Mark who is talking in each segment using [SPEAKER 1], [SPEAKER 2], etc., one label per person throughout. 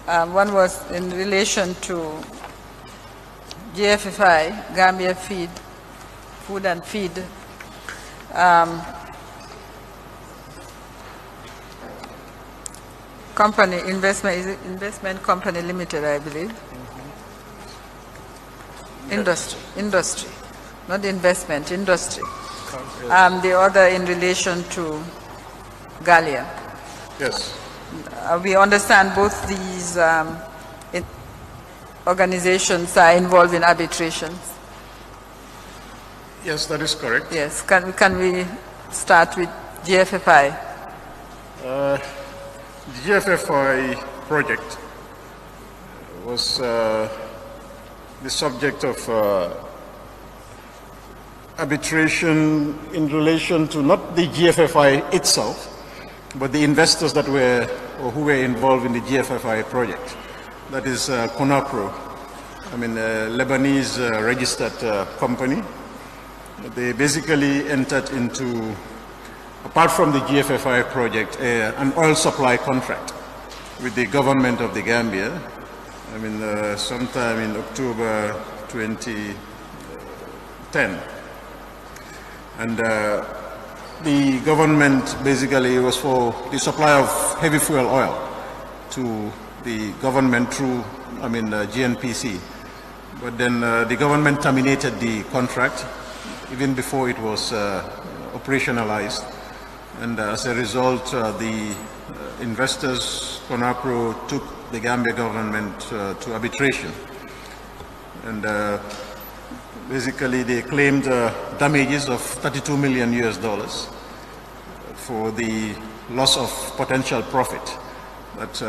[SPEAKER 1] One was in relation to GFFI, Gambia Food and Feed. Company, investment company limited, I believe. Industry, not investment, industry. The other in relation to Galia.
[SPEAKER 2] Yes.
[SPEAKER 1] We understand both these organizations are involved in arbitrations.
[SPEAKER 2] Yes, that is correct.
[SPEAKER 1] Yes. Can we start with GFFI?
[SPEAKER 2] The GFFI project was the subject of arbitration in relation to not the GFFI itself, but the investors that were or who were involved in the GFFI project. That is CONAPRO, a Lebanese registered company. They basically entered into, apart from the GFFI project, an oil supply contract with the government of the Gambia. Sometime in October 2010. And the government basically was for the supply of heavy fuel oil to the government through, GNPC. But then the government terminated the contract even before it was operationalized. And as a result, the investors, CONAPRO, took the Gambia government to arbitration. And basically they claimed damages of $32 million for the loss of potential profit that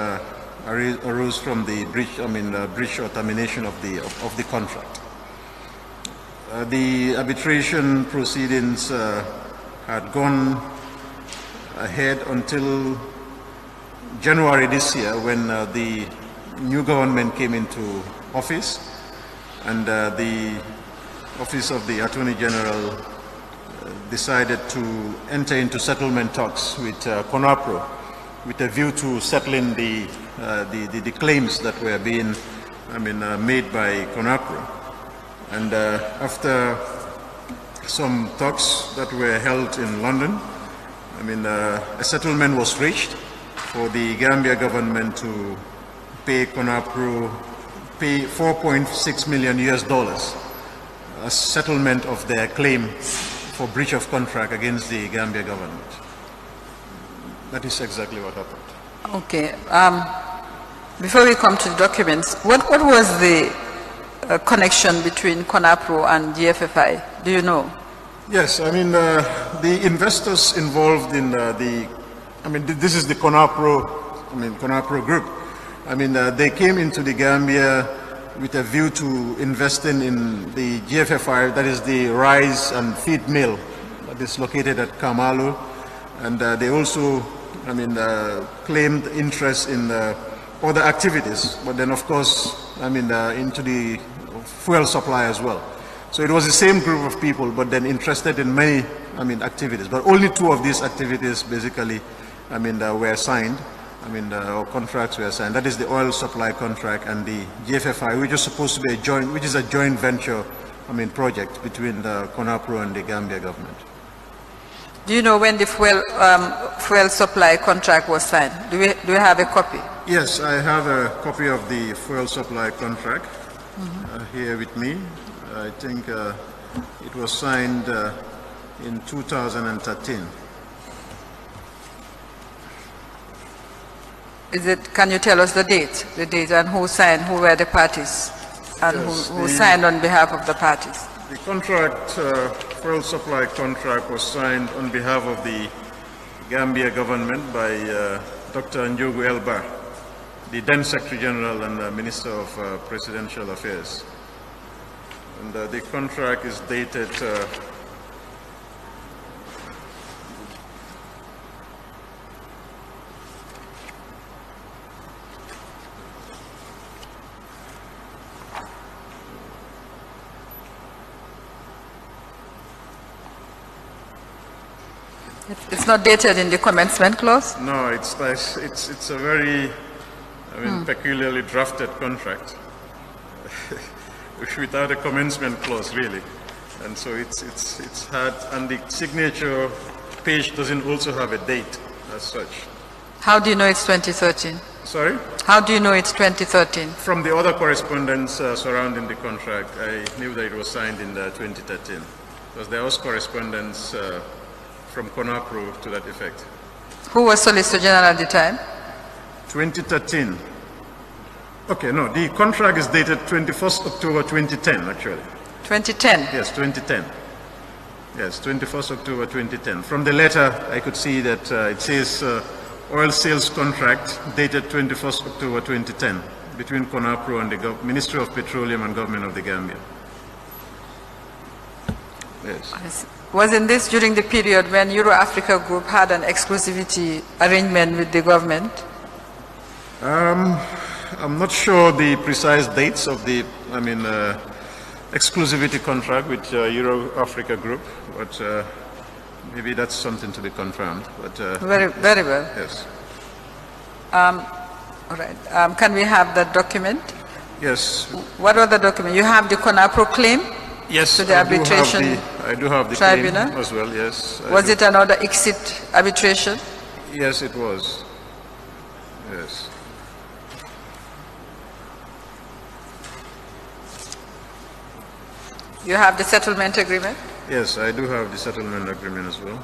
[SPEAKER 2] arose from the breach or termination of the contract. The arbitration proceedings had gone ahead until January this year, when the new government came into office, and the Office of the Attorney General decided to enter into settlement talks with CONAPRO with a view to settling the claims that were being made by CONAPRO. And after some talks that were held in London, a settlement was reached for the Gambia government to pay CONAPRO $4.6 million as settlement of their claim for breach of contract against the Gambia government. That is exactly what happened.
[SPEAKER 1] Okay. Before we come to the documents, what was the connection between CONAPRO and GFFI? Do you know?
[SPEAKER 2] Yes, the investors involved in this is the CONAPRO group. They came into the Gambia with a view to investing in the GFFI, that is the rice and feed mill that is located at Kamalu. And they also, claimed interest in other activities, but then of course, into the fuel supply as well. So it was the same group of people, but then interested in many, activities. But only two of these activities basically, were signed. Our contracts were signed. That is the oil supply contract and the GFFI, which is supposed to be a joint venture, project between the CONAPRO and the Gambia government.
[SPEAKER 1] Do you know when the fuel supply contract was signed? Do we have a copy?
[SPEAKER 2] Yes, I have a copy of the fuel supply contract here with me. I think it was signed in 2013.
[SPEAKER 1] Can you tell us the date and who signed, who were the parties, and yes, who signed on behalf of the parties?
[SPEAKER 2] The contract, fuel supply contract, was signed on behalf of the Gambia government by Dr. Njogu Elba, the then Secretary General and Minister of Presidential Affairs. And the contract is dated
[SPEAKER 1] It's not dated in the commencement clause?
[SPEAKER 2] No, it's a very peculiarly drafted contract without a commencement clause, really. And so it's hard, and the signature page doesn't also have a date as such.
[SPEAKER 1] How do you know it's 2013?
[SPEAKER 2] Sorry?
[SPEAKER 1] How do you know it's 2013?
[SPEAKER 2] From the other correspondence surrounding the contract, I knew that it was signed in 2013. Because there was correspondence from CONAPRO to that effect.
[SPEAKER 1] Who was Solicitor General at the time?
[SPEAKER 2] 2013. Okay, no, the contract is dated 21st October 2010, actually.
[SPEAKER 1] 2010?
[SPEAKER 2] Yes, 2010. Yes, 21st October 2010. From the letter, I could see that it says oil sales contract dated 21st October 2010 between CONAPRO and the Ministry of Petroleum and Government of the Gambia. Yes.
[SPEAKER 1] Wasn't this during the period when Euro-Africa Group had an exclusivity arrangement with the government?
[SPEAKER 2] I'm not sure the precise dates of the, exclusivity contract with Euro-Africa Group, but maybe that's something to be confirmed. But
[SPEAKER 1] very well.
[SPEAKER 2] Yes.
[SPEAKER 1] All right. Can we have that document?
[SPEAKER 2] Yes.
[SPEAKER 1] What other document? You have the CONAPRO claim?
[SPEAKER 2] Yes.
[SPEAKER 1] To the arbitration
[SPEAKER 2] I do have the
[SPEAKER 1] tribunal
[SPEAKER 2] claim as well. Yes.
[SPEAKER 1] Was it another exit arbitration?
[SPEAKER 2] Yes, it was. Yes.
[SPEAKER 1] You have the settlement agreement?
[SPEAKER 2] Yes, I do have the settlement agreement as well.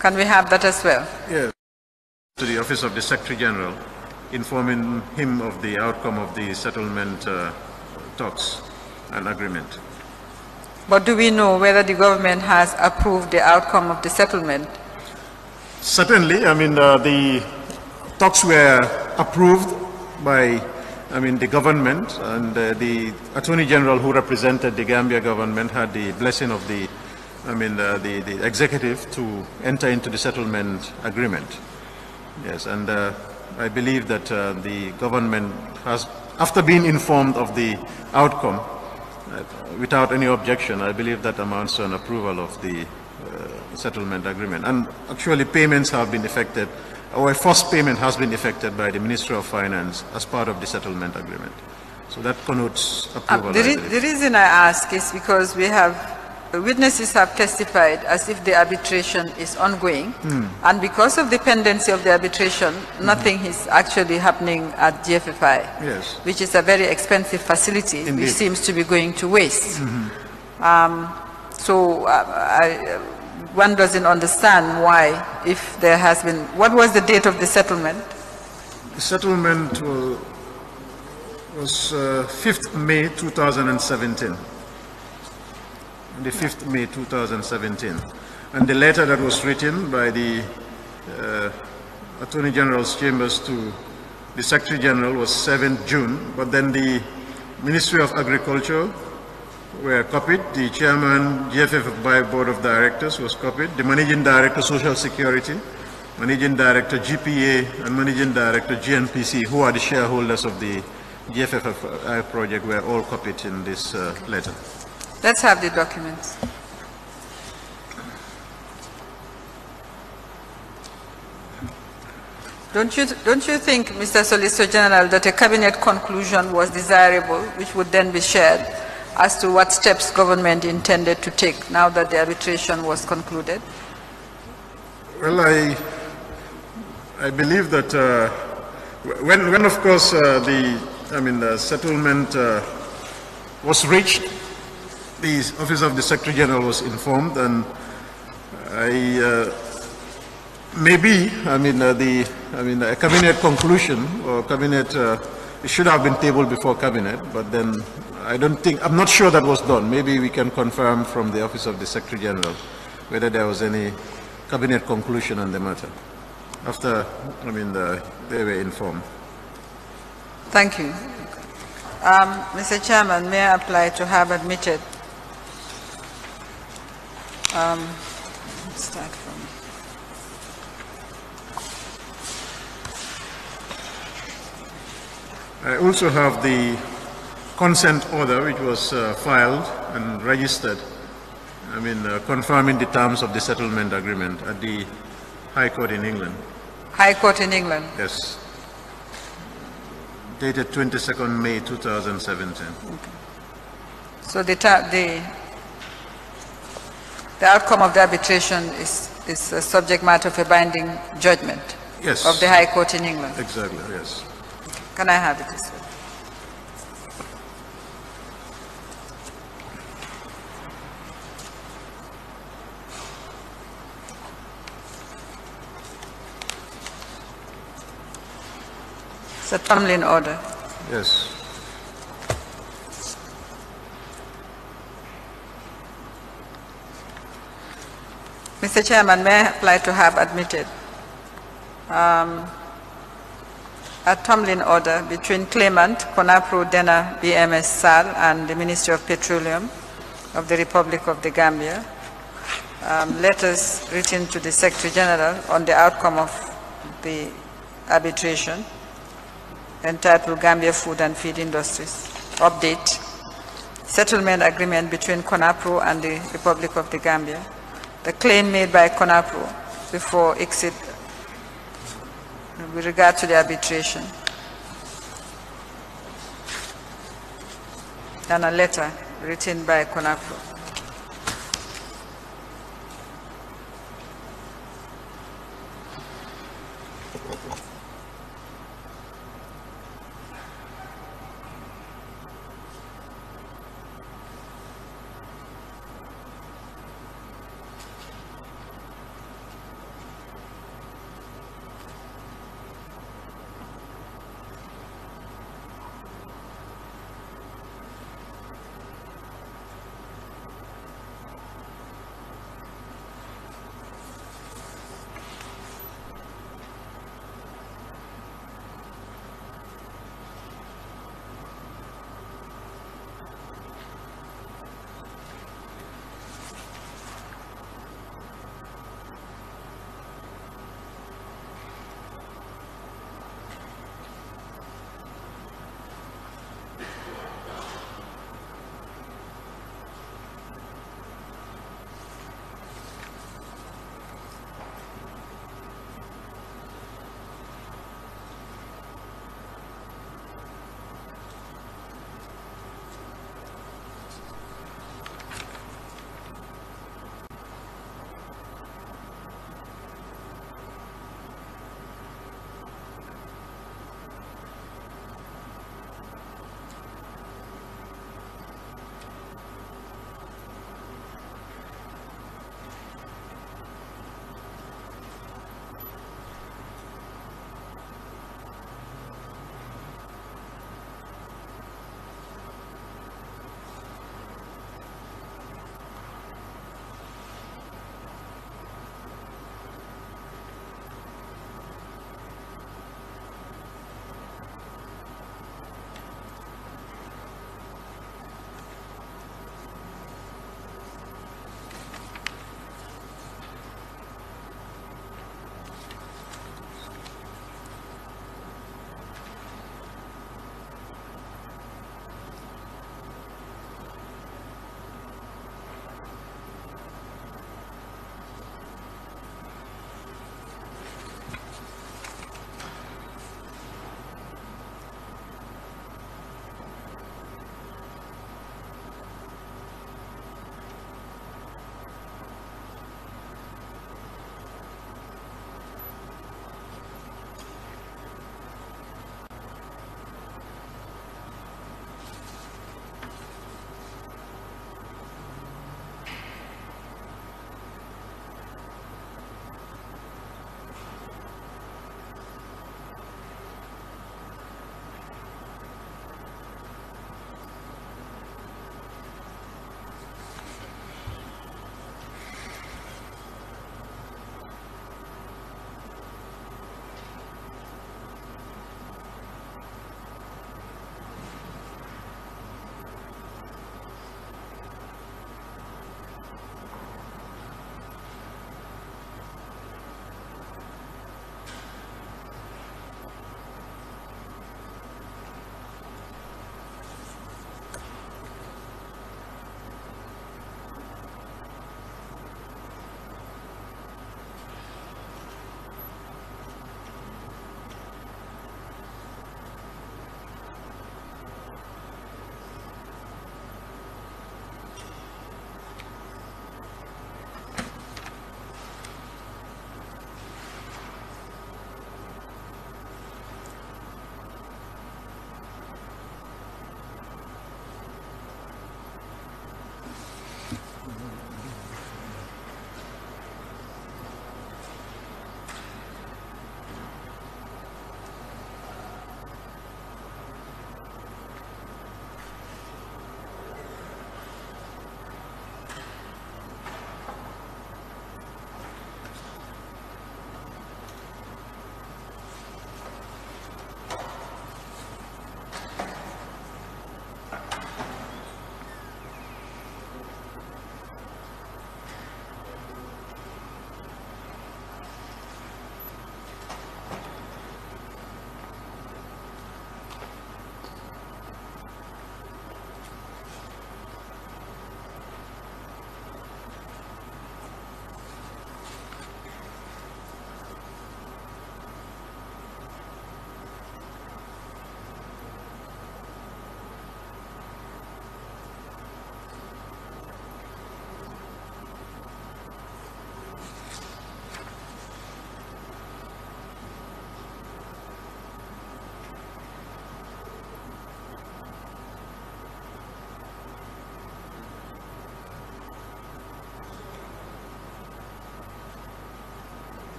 [SPEAKER 1] Can we have that as well?
[SPEAKER 2] Yes. To the Office of the Secretary General, informing him of the outcome of the settlement talks and agreement.
[SPEAKER 1] But do we know whether the government has approved the outcome of the settlement?
[SPEAKER 2] Certainly. The talks were approved by the government, and the Attorney General who represented the Gambia government had the blessing of the executive to enter into the settlement agreement. Yes, and I believe that the government has, after being informed of the outcome, without any objection, I believe that amounts to an approval of the settlement agreement. And actually payments have been effected. Our first payment has been effected by the Ministry of Finance as part of the settlement agreement. So that connotes approval.
[SPEAKER 1] The reason I ask is because we have, witnesses have testified as if the arbitration is ongoing, and because of the pendency of the arbitration, nothing is actually happening at GFFI,
[SPEAKER 2] yes,
[SPEAKER 1] which is a very expensive facility,
[SPEAKER 2] indeed,
[SPEAKER 1] which seems to be going to waste. One doesn't understand why, if there has been, what was the date of the settlement?
[SPEAKER 2] The settlement was 5th May 2017. The 5th May 2017. And the letter that was written by the Attorney General's chambers to the Secretary General was 7th June, but then the Ministry of Agriculture were copied, the Chairman, GFFI Board of Directors was copied, the Managing Director, Social Security, Managing Director, GPA, and Managing Director, GNPC, who are the shareholders of the GFFI project, were all copied in this letter.
[SPEAKER 1] Let's have the documents. Don't you think, Mr. Solicitor General, that a cabinet conclusion was desirable, which would then be shared, as to what steps government intended to take now that the arbitration was concluded?
[SPEAKER 2] Well, I believe that when of course the settlement was reached, the Office of the Secretary General was informed, and a cabinet conclusion or cabinet it should have been tabled before cabinet, but then I'm not sure that was done. Maybe we can confirm from the Office of the Secretary General whether there was any cabinet conclusion on the matter after they were informed.
[SPEAKER 1] Thank you. Mr. Chairman, may I apply to have admitted start from
[SPEAKER 2] I also have the consent order which was filed and registered, confirming the terms of the settlement agreement at the High Court in England.
[SPEAKER 1] High Court in England.
[SPEAKER 2] Yes. Dated 22nd May 2017.
[SPEAKER 1] Okay. So the outcome of the arbitration is a subject matter of a binding judgment.
[SPEAKER 2] Yes.
[SPEAKER 1] Of the High Court in England.
[SPEAKER 2] Exactly, yes.
[SPEAKER 1] Can I have it this way? It's a tumbling order.
[SPEAKER 2] Yes.
[SPEAKER 1] Mr. Chairman, may I apply to have admitted a tumbling order between claimant Konapro Dena BMS SAL and the Ministry of Petroleum of the Republic of the Gambia. Letters written to the Secretary General on the outcome of the arbitration entitled Gambia Food and Feed Industries Update, settlement agreement between Konapro and the Republic of the Gambia, the claim made by Konapro before exit with regard to the arbitration, and a letter written by Konapro.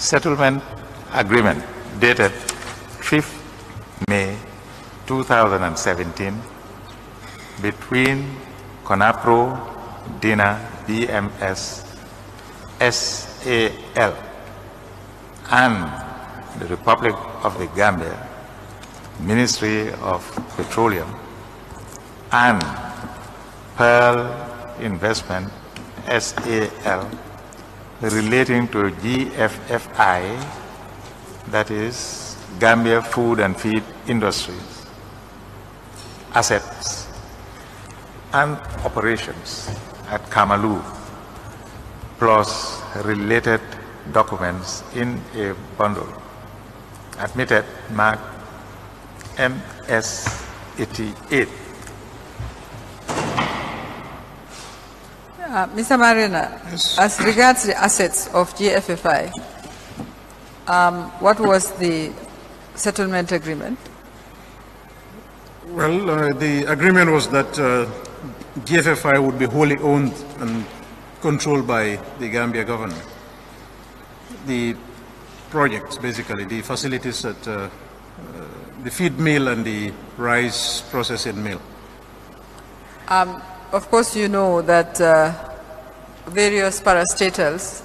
[SPEAKER 3] settlement agreement dated 5th May 2017 between CONAPRO, DINA, BMS, SAL, and the Republic of the Gambia, Ministry of Petroleum, and Pearl Investment, SAL, relating to GFFI, that is Gambia Food and Feed Industries, assets and operations at Kamalu, plus related documents in a bundle, admitted marked MS-88.
[SPEAKER 1] Mr. Marena,
[SPEAKER 2] Yes.
[SPEAKER 1] as regards the assets of GFFI, what was the settlement agreement?
[SPEAKER 2] Well, the agreement was that GFFI would be wholly owned and controlled by the Gambia government. The projects, basically, the facilities at the feed mill and the rice processing mill.
[SPEAKER 1] Of course, you know that various parastatals,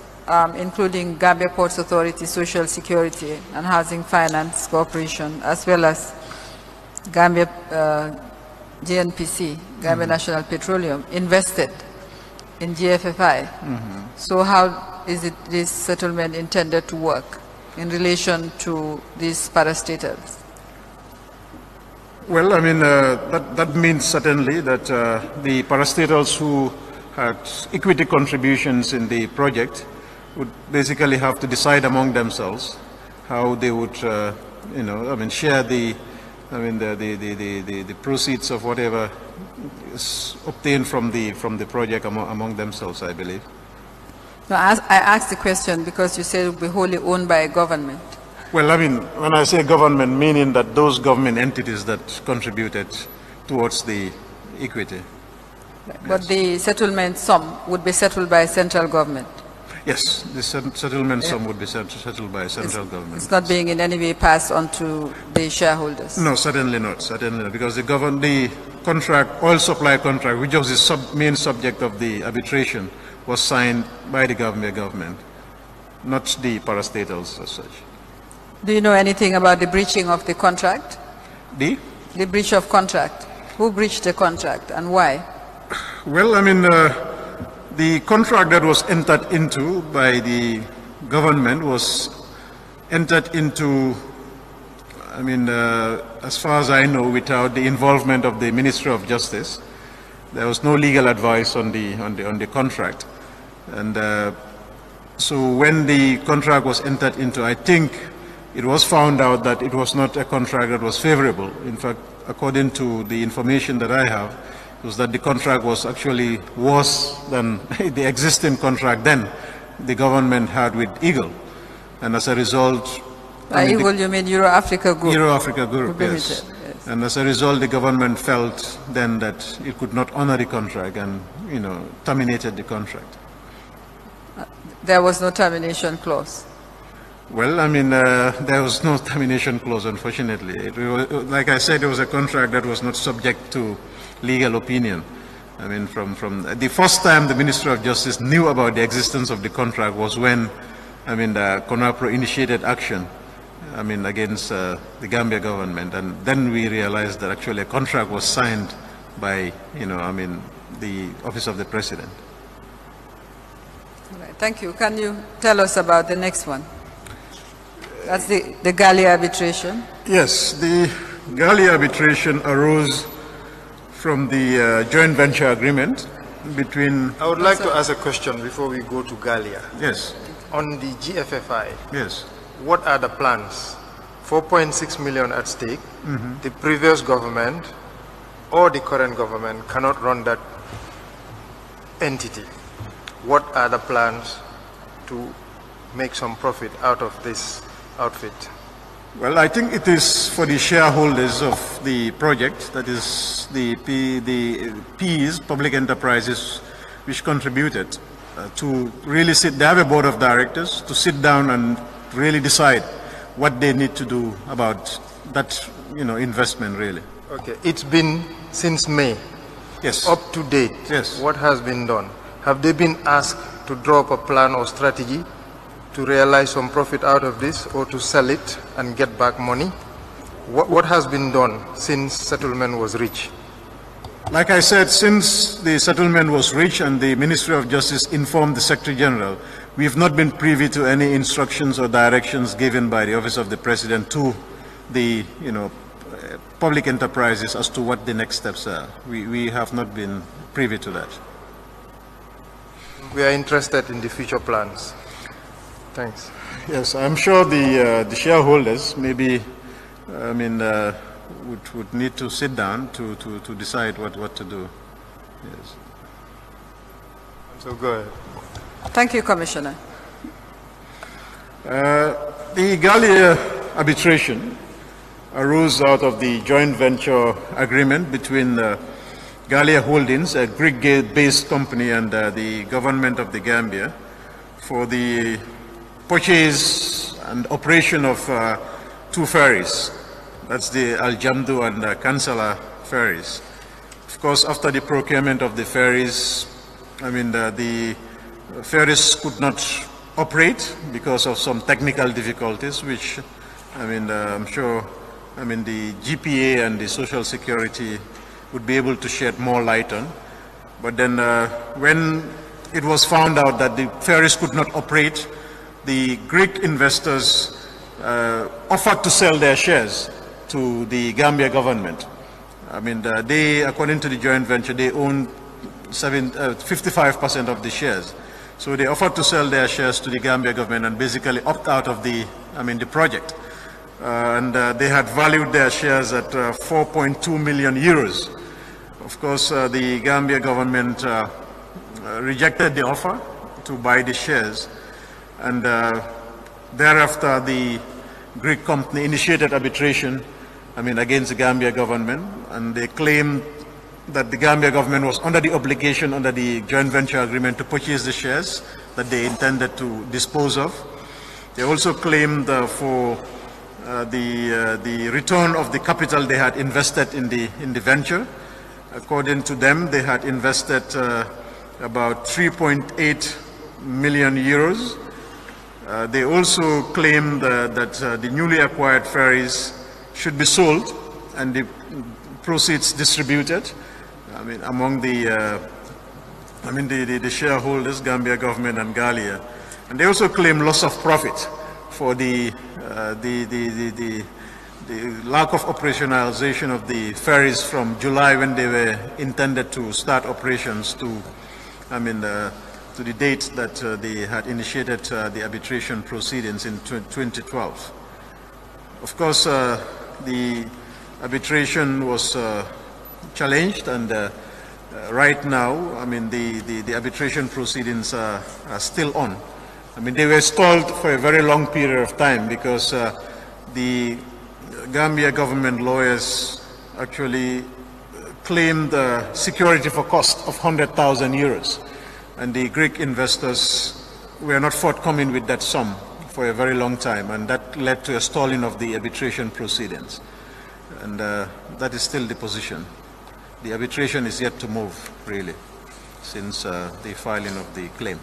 [SPEAKER 1] including Gambia Ports Authority, Social Security and Housing Finance Corporation, as well as Gambia GNPC, Gambia National Petroleum, invested in GFFI. So how is this settlement intended to work in relation to these parastatals?
[SPEAKER 2] Well, I mean, that means certainly that the parastatals who had equity contributions in the project would basically have to decide among themselves how they would, share the proceeds of whatever is obtained from the project among themselves, I believe.
[SPEAKER 1] No, I asked the question because you said it would be wholly owned by a government.
[SPEAKER 2] Well, I mean, when I say government, meaning that those government entities that contributed towards the equity.
[SPEAKER 1] But the settlement sum would be settled by central government.
[SPEAKER 2] Yes, the settlement sum would be settled by central government.
[SPEAKER 1] It's not being in any way passed on to the shareholders.
[SPEAKER 2] No, certainly not, because the contract, oil supply contract, which was the main subject of the arbitration, was signed by the Gambia government, not the parastatals as such.
[SPEAKER 1] Do you know anything about the breaching of the contract?
[SPEAKER 2] The
[SPEAKER 1] breach of contract. Who breached the contract and why?
[SPEAKER 2] Well, I mean, the contract that was entered into by the government was entered into, I mean, as far as I know, without the involvement of the Ministry of Justice. There was no legal advice on the contract. And so when the contract was entered into, I think it was found out that it was not a contract that was favorable. In fact, according to the information that I have, it was that the contract was actually worse than the existing contract then the government had with Eagle. And as a result...
[SPEAKER 1] By Eagle, you mean Euro-Africa Group?
[SPEAKER 2] Euro-Africa Group, yes.
[SPEAKER 1] Yes.
[SPEAKER 2] And as a result, the government felt then that it could not honor the contract and, terminated the contract.
[SPEAKER 1] There was no termination clause?
[SPEAKER 2] Well, I mean, there was no termination clause, unfortunately. Like I said, it was a contract that was not subject to legal opinion. I mean, from the first time the Ministry of Justice knew about the existence of the contract was when, I mean, the CONAPRO initiated action, I mean, against the Gambia government. And then we realized that actually a contract was signed by, the Office of the President.
[SPEAKER 1] All right, thank you. Can you tell us about the next one? That's the Gali arbitration.
[SPEAKER 2] Yes, the Gali arbitration arose from the joint venture agreement between...
[SPEAKER 4] I would like to ask a question before we go to Galia.
[SPEAKER 2] Yes.
[SPEAKER 4] On the GFFI,
[SPEAKER 2] Yes.
[SPEAKER 4] what are the plans? 4.6 million at stake. The previous government or the current government cannot run that entity. What are the plans to make some profit out of this outfit?
[SPEAKER 2] Well, I think it is for the shareholders of the project, that is the Ps, public enterprises, which contributed to really they have a board of directors to sit down and really decide what they need to do about that, investment really.
[SPEAKER 4] Okay, it's been since May.
[SPEAKER 2] Yes.
[SPEAKER 4] Up to date.
[SPEAKER 2] Yes.
[SPEAKER 4] What has been done? Have they been asked to draw up a plan or strategy to realize some profit out of this, or to sell it and get back money? What has been done since settlement was reached?
[SPEAKER 2] Like I said, since the settlement was reached and the Ministry of Justice informed the Secretary General, we have not been privy to any instructions or directions given by the Office of the President to the public enterprises as to what the next steps are. We have not been privy to that.
[SPEAKER 4] We are interested in the future plans. Thanks.
[SPEAKER 2] Yes, I'm sure the shareholders maybe, would need to sit down to decide what to do. Yes.
[SPEAKER 4] So go ahead.
[SPEAKER 1] Thank you, Commissioner.
[SPEAKER 2] The Gambia arbitration arose out of the joint venture agreement between Galia Holdings, a Greek-based company, and the government of the Gambia for the purchase and operation of 2 ferries. That's the Al Jamdu and Kansala ferries. Of course, after the procurement of the ferries, the ferries could not operate because of some technical difficulties, which, I'm sure, the GPA and the Social Security would be able to shed more light on. But then when it was found out that the ferries could not operate, the Greek investors offered to sell their shares to the Gambia government. They, according to the joint venture, they own 55% of the shares. So they offered to sell their shares to the Gambia government and basically opt out of the project. They had valued their shares at 4.2 million euros. Of course, the Gambia government rejected the offer to buy the shares, and thereafter the Greek company initiated arbitration against the Gambia government, and they claimed that the Gambia government was under the obligation under the joint venture agreement to purchase the shares that they intended to dispose of. They also claimed for the return of the capital they had invested in the venture. According to them, they had invested about 3.8 million euros. They also claimed that the newly acquired ferries should be sold and the proceeds distributed among the shareholders, Gambia government and Galia. And they also claim loss of profit for the lack of operationalization of the ferries from July, when they were intended to start operations, to the date that they had initiated the arbitration proceedings in 2012. Of course, the arbitration was challenged, and right now, the arbitration proceedings are still on. They were stalled for a very long period of time because the Gambia government lawyers actually claimed security for cost of 100,000 euros, and the Greek investors were not forthcoming with that sum for a very long time, and that led to a stalling of the arbitration proceedings. And that is still the position. The arbitration is yet to move, really, since the filing of the claim.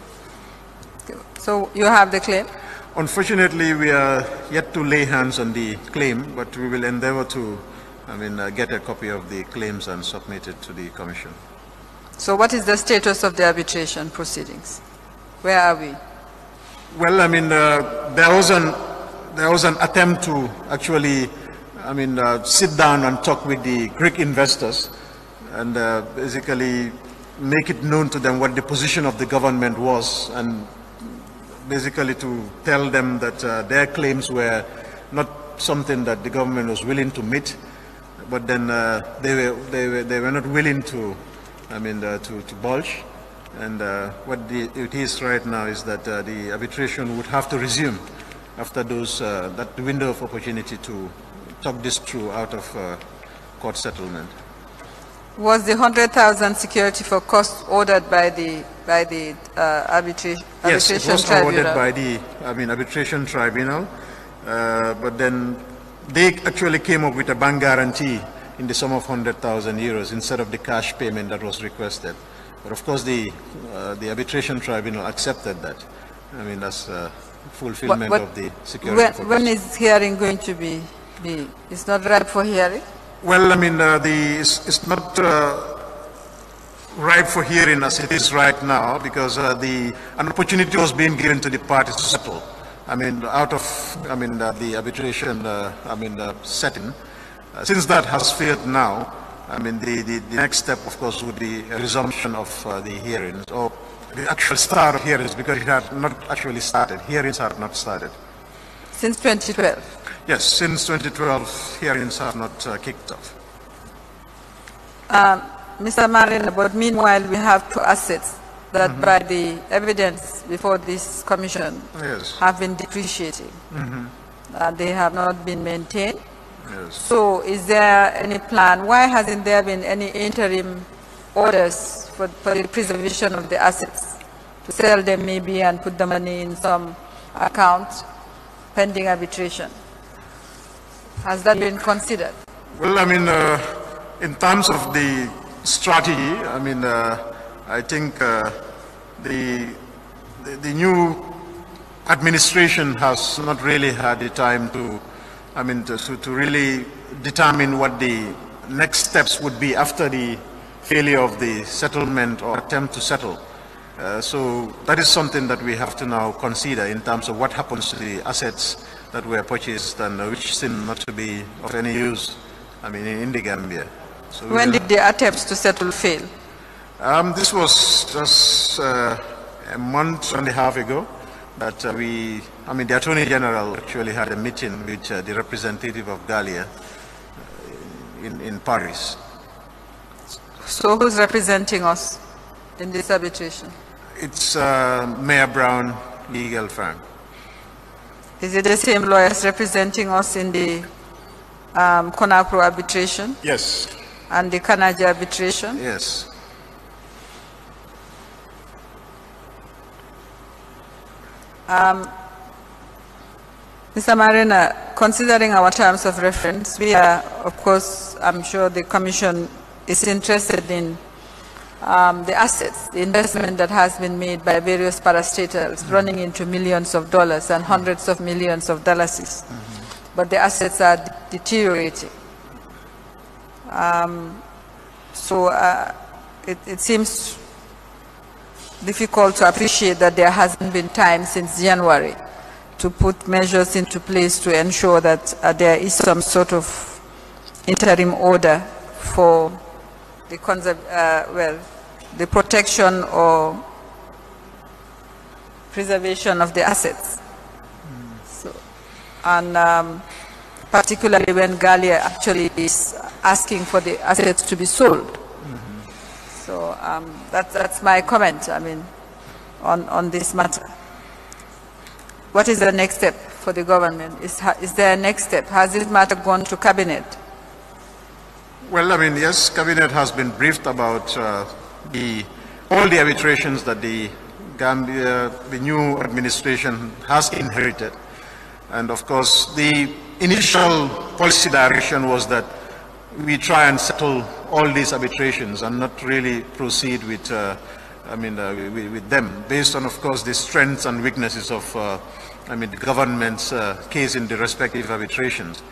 [SPEAKER 1] So you have the claim?
[SPEAKER 2] Unfortunately, we are yet to lay hands on the claim, but we will endeavor to get a copy of the claims and submit it to the Commission.
[SPEAKER 1] So what is the status of the arbitration proceedings? Where are we?
[SPEAKER 2] Well, there was an attempt to actually, sit down and talk with the Greek investors and basically make it known to them what the position of the government was, and basically to tell them that their claims were not something that the government was willing to meet, but then they were not willing to, to budge. And what it is right now is that the arbitration would have to resume after that window of opportunity to talk this through out of court settlement.
[SPEAKER 1] Was the 100,000 security for costs ordered by the arbitration tribunal?
[SPEAKER 2] Yes, it was ordered by the arbitration tribunal, but then they actually came up with a bank guarantee in the sum of 100,000 euros instead of the cash payment that was requested. But of course, the arbitration tribunal accepted that. I mean, that's fulfillment of the security.
[SPEAKER 1] When is hearing going to be? It's not ripe for hearing?
[SPEAKER 2] Well, I mean, it's not ripe for hearing as it is right now, because an opportunity was being given to the parties to settle. I mean, out of the arbitration setting. Since that has failed now, I mean, the next step, of course, would be a resumption of the hearings, or the actual start of hearings, because it had not actually started. Hearings have not started.
[SPEAKER 1] Since 2012?
[SPEAKER 2] Yes, since 2012, hearings have not kicked off.
[SPEAKER 1] Mr. Marena, but meanwhile, we have two assets that by the evidence before this commission have been depreciating. They have not been maintained.
[SPEAKER 2] Yes.
[SPEAKER 1] So is there any plan? Why hasn't there been any interim orders for the preservation of the assets? To sell them maybe and put the money in some account pending arbitration? Has that been considered?
[SPEAKER 2] Well, I mean, in terms of the strategy, I mean, I think the new administration has not really had the time to, to really determine what the next steps would be after the failure of the settlement or attempt to settle. So that is something that we have to now consider in terms of what happens to the assets that were purchased and which seem not to be of any use, in the Gambia. So
[SPEAKER 1] when did the attempts to settle fail?
[SPEAKER 2] This was just a month and a half ago that the Attorney General actually had a meeting with the representative of Gambia in Paris.
[SPEAKER 1] So who's representing us in this arbitration?
[SPEAKER 2] It's Mayor Brown legal firm.
[SPEAKER 1] Is it the same lawyers representing us in the Conakry arbitration?
[SPEAKER 2] Yes.
[SPEAKER 1] And the Kanaji arbitration?
[SPEAKER 2] Yes.
[SPEAKER 1] Mr. Marena, considering our terms of reference, we are, of course, I'm sure the Commission is interested in the assets, the investment that has been made by various parastatals running into millions of dollars and hundreds of millions of dollars. But the assets are deteriorating. It seems difficult to appreciate that there hasn't been time since January to put measures into place to ensure that there is some sort of interim order for the the protection or preservation of the assets. So, and particularly when Gambia actually is asking for the assets to be sold. So that's my comment, on this matter. What is the next step for the government? Is there a next step? Has this matter gone to cabinet?
[SPEAKER 2] Well, yes, cabinet has been briefed about all the arbitrations that the Gambia, the new administration has inherited. And of course, the initial policy direction was that we try and settle all these arbitrations and not really proceed with, with them, based on, of course, the strengths and weaknesses of, the government's case in the respective arbitrations.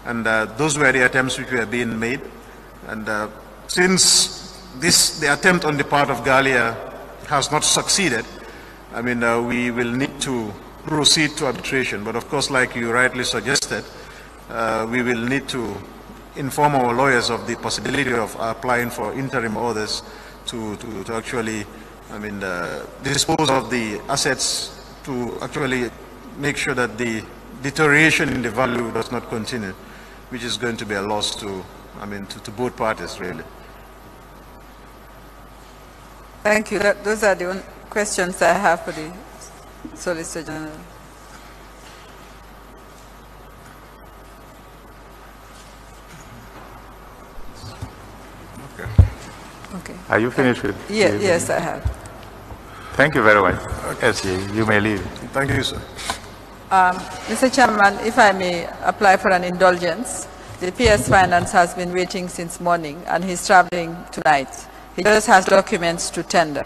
[SPEAKER 2] And those were the attempts which were being made. And since the attempt on the part of Gambia has not succeeded, we will need to proceed to arbitration. But of course, like you rightly suggested, we will need to inform our lawyers of the possibility of applying for interim orders to actually, dispose of the assets, to actually make sure that the deterioration in the value does not continue, which is going to be a loss to, to both parties, really.
[SPEAKER 1] Thank you. Those are the only questions I have for the Solicitor General.
[SPEAKER 2] Okay.
[SPEAKER 1] Okay.
[SPEAKER 3] Are you finished with?
[SPEAKER 1] Yes, I have.
[SPEAKER 3] Thank you very much. SJ, you may leave.
[SPEAKER 2] Thank you, sir.
[SPEAKER 1] Mr. Chairman, if I may apply for an indulgence, the PS Finance has been waiting since morning and he's traveling tonight. He just has documents to tender.